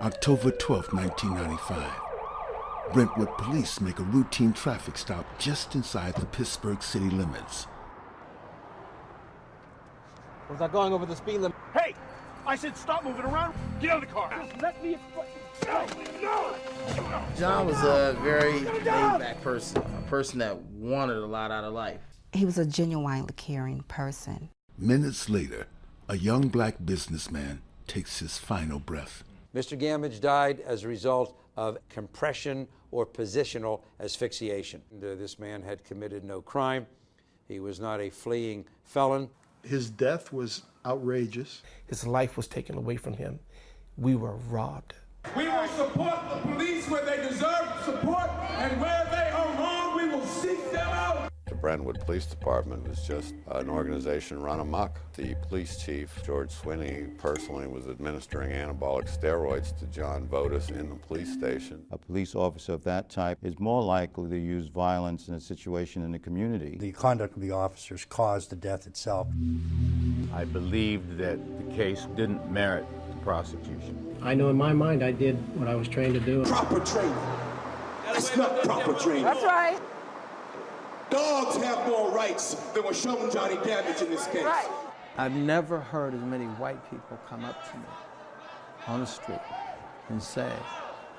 October 12, 1995. Brentwood police make a routine traffic stop just inside the Pittsburgh city limits. Was I going over the speed limit? Hey! I said stop moving around! Get out of the car! Just let me explain. No! John was a very laid-back person, a person that wanted a lot out of life. He was a genuinely caring person. Minutes later, a young black businessman takes his final breath. Mr. Gamage died as a result of compression or positional asphyxiation. This man had committed no crime. He was not a fleeing felon. His death was outrageous. His life was taken away from him. We were robbed. We will support the police where they deserve support, and where they are wrong, we will seek them out. The Brentwood Police Department is just an organization run amok. The police chief, George Swinney, personally was administering anabolic steroids to John Votis in the police station. A police officer of that type is more likely to use violence in a situation in the community. The conduct of the officers caused the death itself. I believed that the case didn't merit the prosecution. I know in my mind I did what I was trained to do. Proper training. That's not proper training. That's right. Dogs have more rights than was shown Johnny Gamage in this case. Right. I've never heard as many white people come up to me on the street and say,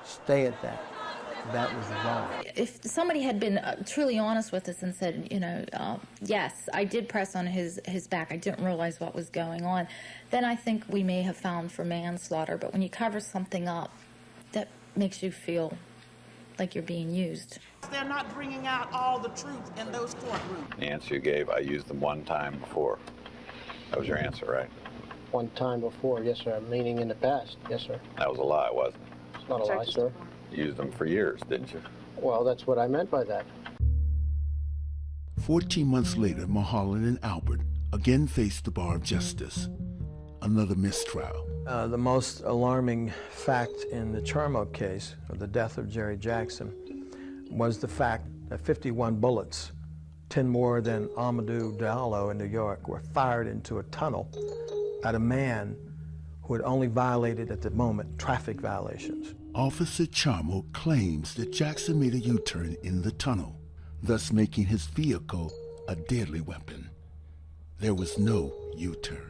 stay at that. That was wrong. If somebody had been truly honest with us and said, you know, yes, I did press on his back, I didn't realize what was going on, then I think we may have found for manslaughter. But when you cover something up, that makes you feel like you're being used. They're not bringing out all the truth in those courtrooms. The answer you gave, I used them one time before. That was your answer, right? One time before, yes, sir. Meaning in the past, yes, sir. That was a lie, wasn't it? It's not a lie, sir. You used them for years, didn't you? Well, that's what I meant by that. 14 months later, Mulholland and Albert again faced the bar of justice. Another mistrial. The most alarming fact in the Charmo case, of the death of Jerry Jackson, was the fact that 51 bullets, 10 more than Amadou Diallo in New York, were fired into a tunnel at a man who had only violated, at the moment, traffic violations. Officer Charmo claims that Jackson made a U-turn in the tunnel, thus making his vehicle a deadly weapon. There was no U-turn.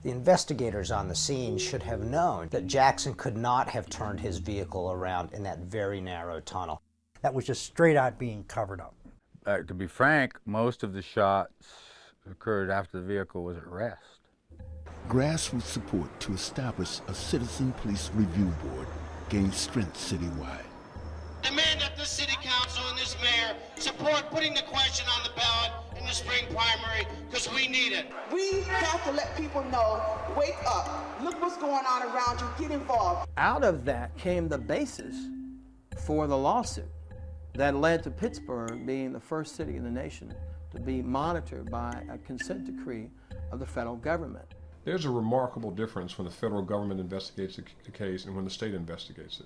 The investigators on the scene should have known that Jackson could not have turned his vehicle around in that very narrow tunnel. That was just straight out being covered up. To be frank, most of the shots occurred after the vehicle was at rest. Grassroots support to establish a citizen police review board gained strength citywide. Demand that the city council and this mayor support putting the question on the ballot in the spring primary, because we need it. We have to let people know, wake up, look what's going on around you, get involved. Out of that came the basis for the lawsuit that led to Pittsburgh being the first city in the nation to be monitored by a consent decree of the federal government. There's a remarkable difference when the federal government investigates the case and when the state investigates it.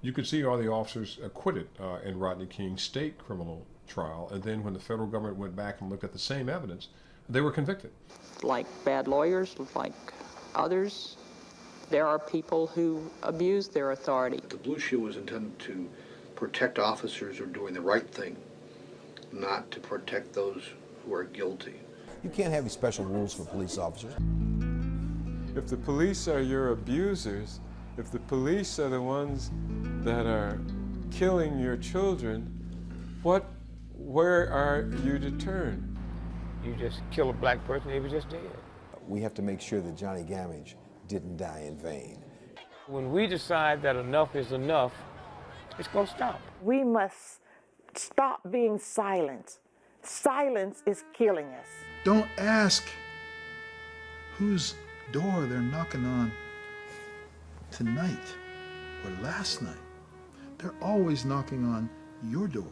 You could see all the officers acquitted in Rodney King's state criminal trial, and then when the federal government went back and looked at the same evidence, they were convicted. Like bad lawyers, like others, there are people who abuse their authority. The Blue Shield was intended to protect officers who are doing the right thing, not to protect those who are guilty. You can't have any special rules for police officers. If the police are your abusers, if the police are the ones that are killing your children, where are you to turn? You just kill a black person, he was just dead. We have to make sure that Johnny Gamage didn't die in vain. When we decide that enough is enough, it's going to stop. We must stop being silent. Silence is killing us. Don't ask whose door they're knocking on tonight or last night. They're always knocking on your door.